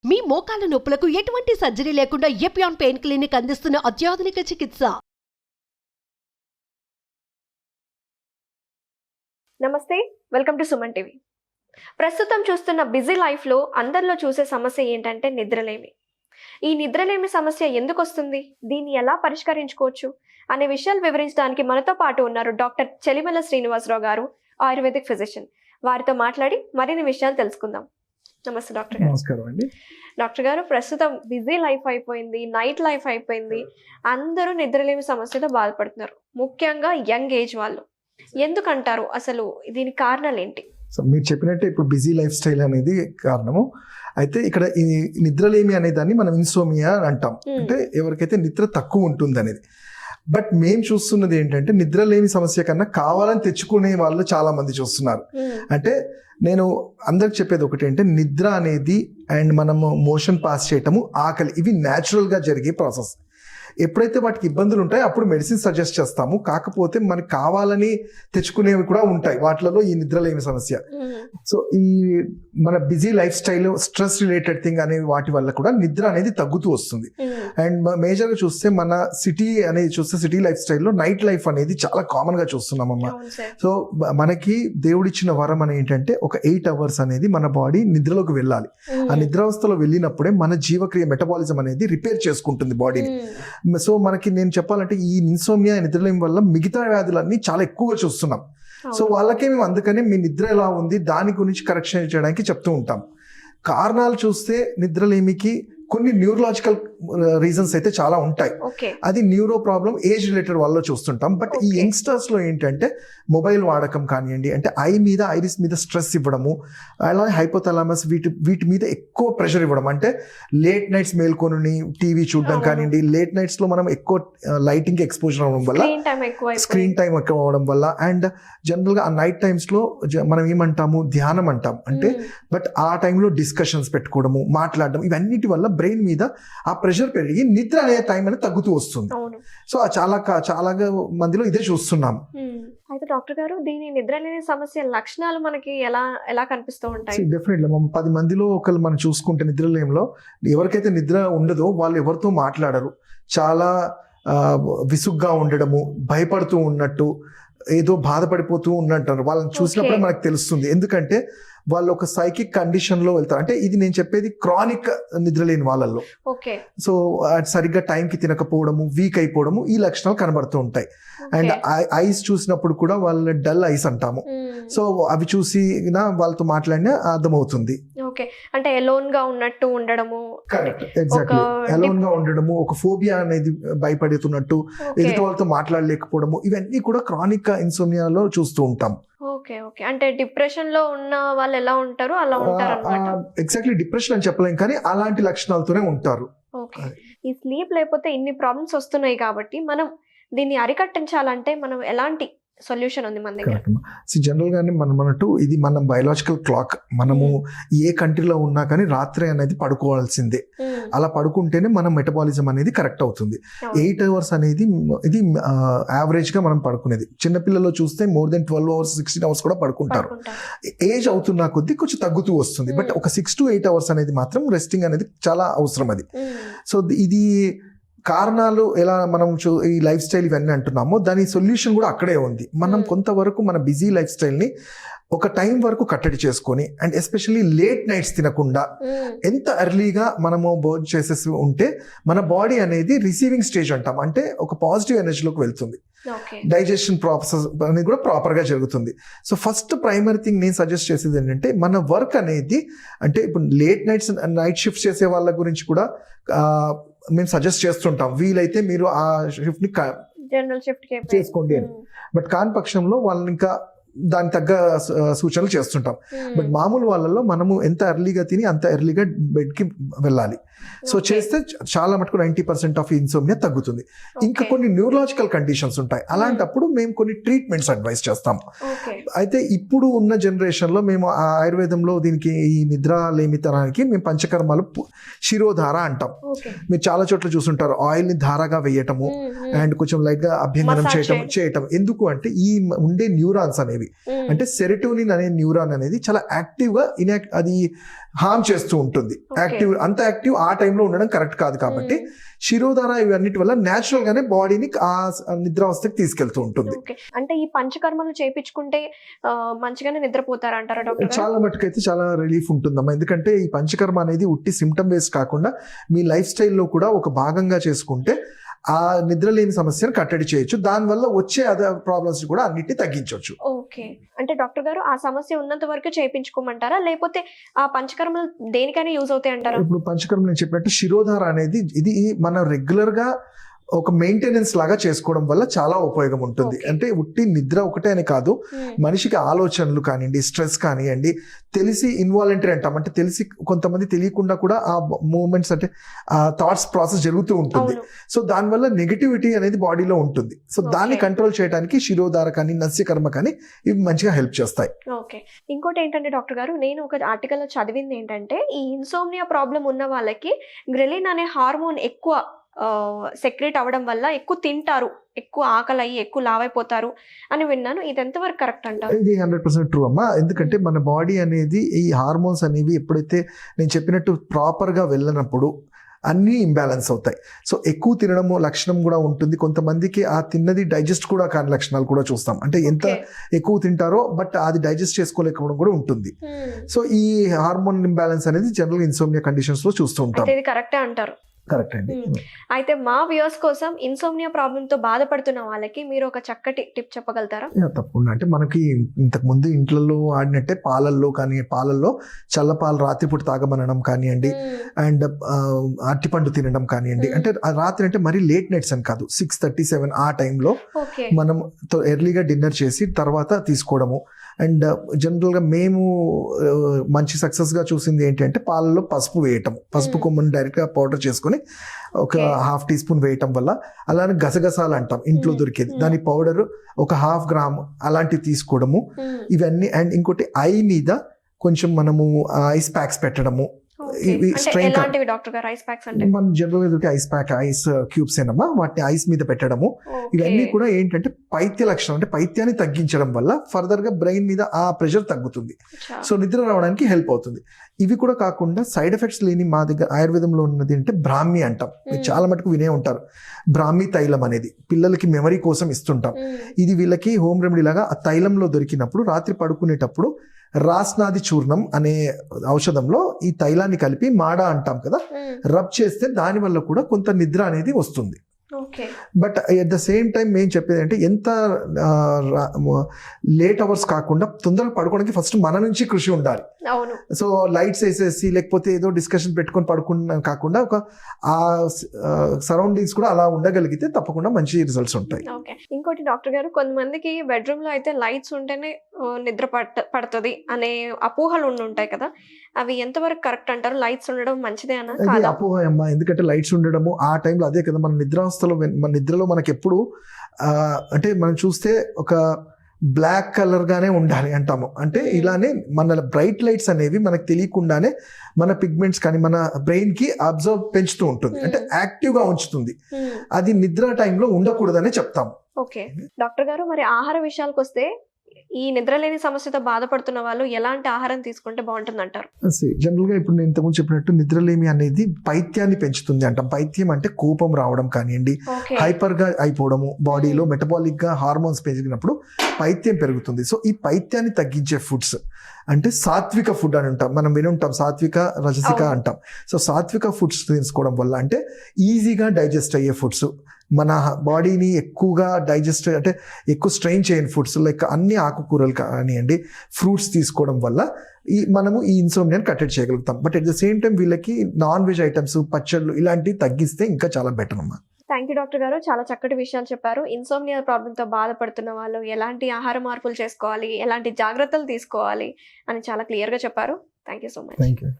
మీ మోకాల నొప్పులకు ఎటువంటి సర్జరీ లేకుండా ఎపియాన్ పెయిన్ క్లినిక్ అందిస్తున్న అత్యాధునిక చికిత్స. నమస్తే, వెల్కమ్ టు సుమన్ టీవీ. ప్రస్తుతం చూస్తున్న బిజీ లైఫ్లో అందరిలో చూసే సమస్య ఏంటంటే నిద్రలేమి. ఈ నిద్రలేమి సమస్య ఎందుకు వస్తుంది, దీన్ని ఎలా పరిష్కరించుకోవచ్చు అనే విషయాలు వివరించడానికి మనతో పాటు ఉన్నారు డాక్టర్ చెలిమల శ్రీనివాసరావు గారు, ఆయుర్వేదిక్ ఫిజిషియన్. వారితో మాట్లాడి మరిన్ని విషయాలు తెలుసుకుందాం. నమస్తే డాక్టర్ గారు. నమస్కారం అండి. డాక్టర్ గారు, ప్రస్తుతం బిజీ లైఫ్ అయిపోయింది, నైట్ లైఫ్ అయిపోయింది, అందరూ నిద్రలేమి సమస్యతో బాధపడుతున్నారు, ముఖ్యంగా యంగ్ ఏజ్ వాళ్ళు. ఎందుకంటారు, అసలు దీనికి కారణాలు ఏంటి? సో మీరు చెప్పినట్టే ఇప్పుడు బిజీ లైఫ్ స్టైల్ అనేది కారణము. అయితే ఇక్కడ ఈ నిద్రలేమి అనే దాన్ని మనం ఇన్సోమియా అంటాం, అంటే ఎవరికైతే నిద్ర తక్కువ ఉంటుంది అనేది. బట్ మేము చూస్తున్నది ఏంటంటే నిద్రలేమి సమస్య కన్నా కావాలని తెచ్చుకునే వాళ్ళు చాలా మంది చూస్తున్నారు. అంటే నేను అందరికి చెప్పేది ఒకటి అంటే నిద్ర అనేది అండ్ మనము మోషన్ పాస్ చేయటము, ఆకలి, ఇవి న్యాచురల్గా జరిగే ప్రాసెస్. ఎప్పుడైతే వాటికి ఇబ్బందులు ఉంటాయో అప్పుడు మెడిసిన్ సజెస్ట్ చేస్తాము. కాకపోతే మనకి కావాలని తెచ్చుకునేవి కూడా ఉంటాయి, వాటిలలో ఈ నిద్రలేమి సమస్య. సో ఈ మన busy life style, stress related thing అనే వాటి వల్ల కూడా నిద్ర అనేది తగ్గుతూ వస్తుంది. అండ్ మేజర్గా చూస్తే మన సిటీ అనేది చూస్తే సిటీ లైఫ్ స్టైల్లో నైట్ లైఫ్ అనేది చాలా కామన్గా చూస్తున్నామమ్మా. సో మనకి దేవుడిచ్చిన వరం అని ఏంటంటే ఒక 8 hours అనేది మన బాడీ నిద్రలోకి వెళ్ళాలి. ఆ నిద్రావస్థలో వెళ్ళినప్పుడే మన జీవక్రియ మెటబాలిజం అనేది రిపేర్ చేసుకుంటుంది బాడీని. సో మనకి నేను చెప్పాలంటే ఈ ఇన్సోమియా, నిద్రలేమి వల్ల మిగతా వ్యాధులన్నీ చాలా ఎక్కువగా చూస్తున్నాం. సో వాళ్ళకే మేము అందుకనే మీ నిద్ర ఎలా ఉంది దాని గురించి కరెక్షన్ చేయడానికి చెప్తూ ఉంటాం. కారణాలు చూస్తే నిద్రలేమికి కొన్ని న్యూరలాజికల్ రీజన్స్ అయితే చాలా ఉంటాయి. అది న్యూరో ప్రాబ్లం, ఏజ్ రిలేటెడ్ వల్ల చూస్తుంటాం. బట్ ఈ యంగ్స్టర్స్ లో ఏంటంటే మొబైల్ వాడకం కానివ్వండి, అంటే ఐరిస్ మీద స్ట్రెస్ ఇవ్వడము, అలాగే హైపోథాలమస్ వీటి మీద ఎక్కువ ప్రెషర్ ఇవ్వడం, అంటే లేట్ నైట్స్ మేల్కొని టీవీ చూడడం కానివ్వండి, లేట్ నైట్స్ లో మనం ఎక్కువ లైటింగ్ ఎక్స్పోజర్ అవ్వడం వల్ల, స్క్రీన్ టైం ఎక్కువ అవ్వడం వల్ల, అండ్ జనరల్ గా ఆ నైట్ టైమ్స్ లో మనం ఏమంటాము, ధ్యానం అంటాం, అంటే బట్ ఆ టైంలో డిస్కషన్స్ పెట్టుకోవడము, మాట్లాడడం, ఇవన్నిటి వల్ల బ్రెయిన్ మీద ఆ ప్రెషర్ పెరిగి నిద్ర అనే టైం అనేది తగ్గుతూ వస్తుంది. సో చాలా మందిలో ఇదే చూస్తున్నాం. అయితే డాక్టర్ గారు, దీని నిద్రలేని సమస్య లక్షణాలు మనకి ఎలా కనిపిస్తూ ఉంటాయి? డెఫినెట్లీ 10 మందిలో ఒకళ్ళు మనం చూసుకుంటే నిద్రలేమిలో ఎవరికైతే నిద్ర ఉండదో వాళ్ళు ఎవరితో మాట్లాడరు, చాలా విసుగ్గా ఉండడము, భయపడుతూ ఉన్నట్టు, ఏదో బాధపడిపోతూ ఉన్నట్టు వాళ్ళని చూసినప్పుడే మనకు తెలుస్తుంది. ఎందుకంటే వాళ్ళు ఒక సైకిక్ కండిషన్ లో వెళ్తారు. అంటే ఇది నేను చెప్పేది క్రానిక్ నిద్రలేని వాళ్ళల్లో. సో సరిగ్గా టైంకి తినకపోవడము, వీక్ అయిపోవడము, ఈ లక్షణాలు కనబడుతూ ఉంటాయి. అండ్ ఐస్ చూసినప్పుడు కూడా వాళ్ళ డల్ ఐస్ అంటాము. సో అవి చూసి వాళ్ళతో మాట్లాడినా అర్థమవుతుంది. అంటే ఎలోన్ గా ఉన్నట్టు ఉండడము. Correct, exactly. ఎలోన్ గా ఉండడము, ఒక ఫోబియా అనేది భయపడుతున్నట్టు, ఎదుటి వాళ్ళతో మాట్లాడలేకపోవడము, ఇవన్నీ కూడా క్రానిక్ ఇన్సోమియాలో చూస్తూ ఉంటాం. అంటే డిప్రెషన్ లో ఉన్న వాళ్ళు ఎలా ఉంటారు అలా ఉంటారు. ఎగ్జాక్ట్లీ డిప్రెషన్ అని చెప్పలేం, కానీ అలాంటి లక్షణాలతోనే ఉంటారు. ఈ స్లీప్ లేకపోతే ఇన్ని ప్రాబ్లమ్స్ వస్తున్నాయి కాబట్టి మనం దీన్ని అరికట్టించాలంటే మనం ఎలాంటి సొల్యూషన్ ఉంది మన దగ్గర? జనరల్ గానే మనం అన్నట్టు ఇది మన బయోలాజికల్ క్లాక్. మనము ఏ కంట్రీలో ఉన్నా కానీ రాత్రి అనేది పడుకోవాల్సిందే. అలా పడుకుంటేనే మన మెటబాలిజం అనేది కరెక్ట్ అవుతుంది. 8 hours అనేది ఇది యావరేజ్ గా మనం పడుకునేది. చిన్నపిల్లల్లో చూస్తే మోర్ దెన్ 12 hours 16 hours కూడా పడుకుంటారు. ఏజ్ అవుతున్న కొద్దీ కొంచెం తగ్గుతూ వస్తుంది. బట్ ఒక 6 to 8 hours అనేది మాత్రం రెస్టింగ్ అనేది చాలా అవసరం అది. సో ఇది కారణాలు ఎలా మనం ఈ లైఫ్ స్టైల్ ఇవన్నీ అంటున్నామో దాని సొల్యూషన్ కూడా అక్కడే ఉంది. మనం కొంతవరకు మన బిజీ లైఫ్ స్టైల్ని ఒక టైం వరకు కట్టడి చేసుకొని, అండ్ ఎస్పెషల్లీ లేట్ నైట్స్ తినకుండా ఎంత ఎర్లీగా మనము భోజనం చేసేసి ఉంటే మన బాడీ అనేది రిసీవింగ్ స్టేజ్ అంటాం, అంటే ఒక పాజిటివ్ ఎనర్జీలోకి వెళ్తుంది. డైజెషన్ ప్రాసెస్ అనేది కూడా ప్రాపర్గా జరుగుతుంది. సో ఫస్ట్ ప్రైమరీ థింగ్ నేను సజెస్ట్ చేసేది ఏంటంటే మన వర్క్ అనేది, అంటే ఇప్పుడు నైట్ షిఫ్ట్ చేసే వాళ్ళ గురించి కూడా మేము సజెస్ట్ చేస్తుంటాం, వీలైతే మీరు ఆ షిఫ్ట్ ని జనరల్ షిఫ్ట్ చేసుకోండి అని. బట్ కాని పక్షంలో వాళ్ళని ఇంకా దాని తగ్గ సూచనలు చేస్తుంటాం. బట్ మామూలు వాళ్ళలో మనము ఎంత ఎర్లీగా తిని అంత ఎర్లీగా బెడ్కి వెళ్ళాలి. సో చేస్తే చాలా మటుకు 90% ఆఫ్ ఇన్సోమియా తగ్గుతుంది. ఇంకా కొన్ని న్యూరలాజికల్ కండిషన్స్ ఉంటాయి, అలాంటప్పుడు మేము కొన్ని ట్రీట్మెంట్స్ అడ్వైస్ చేస్తాం. అయితే ఇప్పుడు ఉన్న జనరేషన్లో మేము ఆయుర్వేదంలో దీనికి ఈ నిద్ర లేమితనానికి మేము పంచకర్మాలు శిరోధార అంటాం. మీరు చాలా చోట్ల చూసుంటారు, ఆయిల్ని ధారగా వేయటము అండ్ కొంచెం లైట్గా అభ్యంగనం చేయటం. ఎందుకు అంటే ఈ ఉండే న్యూరాన్స్ అనేవి అనేవి. అంటే సెరోటోనిన్ అనే న్యూరాన్ అనేది చాలా యాక్టివ్గా అది హార్మ్ చేస్తూ ఉంటుంది. యాక్టివ్ అంత యాక్టివ్ ఆ టైంలో ఉండడం కరెక్ట్ కాదు కాబట్టి శిరోధార ఇవన్నిటి వల్ల న్యాచురల్ గానే బాడీని ఆ నిద్రావస్థకి తీసుకెళ్తూ ఉంటుంది. అంటే ఈ పంచకర్మలు చేయించుకుంటే మంచిగానే నిద్రపోతారా అంటారా డాక్టర్? చాలా మటుకైతే చాలా రిలీఫ్ ఉంటుందమ్మా. ఎందుకంటే ఈ పంచకర్మ అనేది ఉట్టి సిమ్టమ్ బేస్డ్ కాకుండా మీ లైఫ్ స్టైల్లో కూడా ఒక భాగంగా చేసుకుంటే ఆ నిద్రలేని సమస్యను కట్టడి చేయొచ్చు. దానివల్ల వచ్చే అదర్ ప్రాబ్లమ్స్ కూడా అన్నిటిని తగ్గించవచ్చు. ఓకే, అంటే డాక్టర్ గారు ఆ సమస్య ఉన్నంత వరకు చేయించుకోమంటారా, లేకపోతే ఆ పంచకర్మలు దేనికైనా యూజ్ అవుతాయి అంటారా? ఇప్పుడు పంచకర్మ నేను చెప్పినట్టు శిరోధార అనేది ఇది మనం రెగ్యులర్ గా ఒక మెయింటెనెన్స్ లాగా చేసుకోవడం వల్ల చాలా ఉపయోగం ఉంటుంది. అంటే ఉట్టి నిద్ర ఒకటే అని కాదు, మనిషికి ఆలోచనలు కానివ్వండి, స్ట్రెస్ కానివ్వండి, తెలిసి ఇన్వాలంటరీ అంటాం, అంటే తెలిసి కొంతమంది తెలియకుండా కూడా ఆ మూమెంట్స్ అంటే ఆ థాట్స్ ప్రాసెస్ జరుగుతూ ఉంటుంది. సో దానివల్ల నెగటివిటీ అనేది బాడీలో ఉంటుంది. సో దాన్ని కంట్రోల్ చేయడానికి శిరోధార కానీ నస్యకర్మ కానీ ఇవి మంచిగా హెల్ప్ చేస్తాయి. ఓకే, ఇంకోటి ఏంటంటే డాక్టర్ గారు, నేను ఒక ఆర్టికల్లో చదివింది ఏంటంటే ఈ ఇన్సోమ్నియా ప్రాబ్లం ఉన్న వాళ్ళకి గ్రెలిన్ అనే హార్మోన్ ఎక్కువ సెక్రెట్ అవ్వడం వల్ల ఎక్కువ తింటారు, ఎక్కువ ఆకలి అయ్యి ఎక్కువ లావైపోతారు అని విన్నాను. ఇది ఎంతవరకు కరెక్ట్ అంటారు? ఇది 100% ట్రూ అమ్మా. ఎందుకంటే మన బాడీ అనేది ఈ హార్మోన్స్ అనేవి ఎప్పుడైతే నేను చెప్పినట్టు ప్రాపర్గా వెళ్ళినప్పుడు అన్నీ ఇంబ్యాలెన్స్ అవుతాయి. సో ఎక్కువ తినడము లక్షణం కూడా ఉంటుంది. కొంతమందికి ఆ తిన్నది డైజెస్ట్ కూడా కాని లక్షణాలు కూడా చూస్తాం. అంటే ఎంత ఎక్కువ తింటారో బట్ అది డైజెస్ట్ చేసుకోలేకపోవడం కూడా ఉంటుంది. సో ఈ హార్మోన్ ఇంబ్యాలెన్స్ అనేది జనరల్ ఇన్సోమ్నియా కండిషన్స్ లో చూస్తూ ఉంటాం. ఇది కరెక్టే అంటారు? కరెక్ట్ అండి. అయితే మా వ్యూవర్స్ కోసం ఇన్సోమ్నియా ప్రాబ్లమ్ తో బాధపడుతున్న వాళ్ళకి మీరు ఒక చక్కటి టిప్ చెప్పగలుగుతారా? తప్పకుండా. అంటే మనకి ఇంతకు ముందు ఇంట్లో ఆడినట్టే పాలల్లో చల్లపాలు రాత్రిపూట తాగమనడం కానివ్వండి, అండ్ అరటిపండు తినడం కానివ్వండి. అంటే రాత్రి అంటే మరీ లేట్ నైట్స్ అని కాదు, 6:30-7 ఆ టైంలో మనం ఎర్లీగా డిన్నర్ చేసి తర్వాత తీసుకోవడము. అండ్ జనరల్గా మేము మంచి సక్సెస్గా చూసింది ఏంటంటే పాలలో పసుపు వేయటం, పసుపు కొమ్మని డైరెక్ట్గా పౌడర్ చేసుకొని ఒక 1/2 టీ స్పూన్ వేయటం వల్ల, అలానే గసగసాలు అంటాం ఇంట్లో దొరికేది, దాని పౌడర్ ఒక 1/2 గ్రామ్ అలాంటివి తీసుకోవడము ఇవన్నీ. అండ్ ఇంకోటి ఐ మీద కొంచెం మనము ఐస్ ప్యాక్స్ పెట్టడము. మన general ice pack, ice cubes ఏనమ్మా, వాటిని ఐస్ మీద పెట్టడము. ఇవన్నీ కూడా ఏంటంటే పైత్య లక్షణం, అంటే పైత్యాన్ని తగ్గించడం వల్ల ఫర్దర్ గా బ్రెయిన్ మీద ఆ ప్రెషర్ తగ్గుతుంది. సో నిద్ర రావడానికి హెల్ప్ అవుతుంది. ఇవి కూడా కాకుండా సైడ్ ఎఫెక్ట్స్ లేని మా దగ్గర ఆయుర్వేదంలో ఉన్నది అంటే బ్రాహ్మి అంటాం. చాలా మటుకు వినే ఉంటారు. బ్రాహ్మి తైలం అనేది పిల్లలకి మెమరీ కోసం ఇస్తుంటాం. ఇది వీళ్ళకి హోమ్ రెమెడీ లాగా ఆ తైలంలో దొరికినప్పుడు రాత్రి పడుకునేటప్పుడు రాస్నాది చూర్ణం అనే ఔషధంలో ఈ తైలాన్ని కలిపి మాడా అంటాం కదా, రబ్ చేస్తే దాని వల్ల కూడా కొంత నిద్ర అనేది వస్తుంది. But at the same time మేము చెప్పేది అంటే ఎంత లేట్ అవర్స్ కాకుండా తొందరగా పడుకోవడానికి ఫస్ట్ మన నుంచి కృషి ఉండాలి. సో లైట్స్ వేసేసి లేకపోతే ఏదో డిస్కషన్ పెట్టుకొని పడుకున్న కాకుండా ఒక ఆ సరౌండింగ్స్ కూడా అలా ఉండగలిగితే తప్పకుండా మంచి రిజల్ట్స్ ఉంటాయి. ఇంకోటి డాక్టర్ గారు, కొంతమందికి బెడ్రూమ్ లో అయితే లైట్స్ ఉంటేనే నిద్ర పడుతుంది అనే అపోహలు ఉంటాయి కదా, అవి ఎంతవరకు కరెక్ట్ అంటారు? లైట్స్ ఉండడం మంచిదే అన్న? అది అపోహ అమ్మా. ఎందుకంటే లైట్స్ ఉండడము ఆ టైంలో అదే కదా, మన నిద్రలో మనకి ఎప్పుడు అంటే మనం చూస్తే ఒక బ్లాక్ కలర్ గానే ఉండాలి అంటాము. అంటే ఇలానే మన బ్రైట్ లైట్స్ అనేవి మనకు తెలియకుండానే మన పిగ్మెంట్స్ కానీ మన బ్రెయిన్ కి అబ్జర్వ్ పెంచుతూ ఉంటుంది, అంటే యాక్టివ్ గా ఉంచుతుంది. అది నిద్ర టైంలో ఉండకూడదనే చెప్తాము. ఓకే డాక్టర్ గారు, మరి ఆహార విషయాలకు వస్తే ఈ నిద్రలేని సమస్యతో బాధపడుతున్న వాళ్ళు ఎలాంటి ఆహారం తీసుకుంటే బాగుంటుంది అంటారు? జనరల్ గా ఇప్పుడు నేను ఇంతకుముందు చెప్పినట్టు నిద్రలేమి అనేది పైత్యాన్ని పెంచుతుంది అంటాం. పైత్యం అంటే కోపం రావడం కానివ్వండి, హైపర్ గా అయిపోవడము, బాడీలో మెటబాలిక్ గా హార్మోన్స్ పెరిగినప్పుడు పైత్యం పెరుగుతుంది. సో ఈ పైత్యాన్ని తగ్గించే ఫుడ్స్ అంటే సాత్విక ఫుడ్ అని ఉంటాం, మనం వినుంటాం, సాత్విక రజసిక అంటాం. సో సాత్విక ఫుడ్స్ తీసుకోవడం వల్ల అంటే ఈజీగా డైజెస్ట్ అయ్యే ఫుడ్స్, మన బాడీని ఎక్కువగా డైజెస్ట్ అంటే ఎక్కువ స్ట్రెయిన్ చేయని ఫుడ్స్ లైక్ అన్ని ఆకుకూరలు కానివ్వండి, ఫ్రూట్స్ తీసుకోవడం వల్ల మనము ఈ ఇన్సోమ్నియాని కట్టడి చేయగలుగుతాం. But at the same time వీళ్ళకి నాన్ వెజ్ ఐటమ్స్, పచ్చళ్ళు ఇలాంటివి తగ్గిస్తే ఇంకా చాలా బెటర్ అమ్మా. థ్యాంక్ యూ డాక్టర్ గారు, చాలా చక్కటి విషయాలు చెప్పారు. ఇన్సోమ్నియా ప్రాబ్లంతో బాధపడుతున్న వాళ్ళు ఎలాంటి ఆహార మార్పులు చేసుకోవాలి, ఎలాంటి జాగ్రత్తలు తీసుకోవాలి అని చాలా క్లియర్గా చెప్పారు. Thank you so much. Thank you.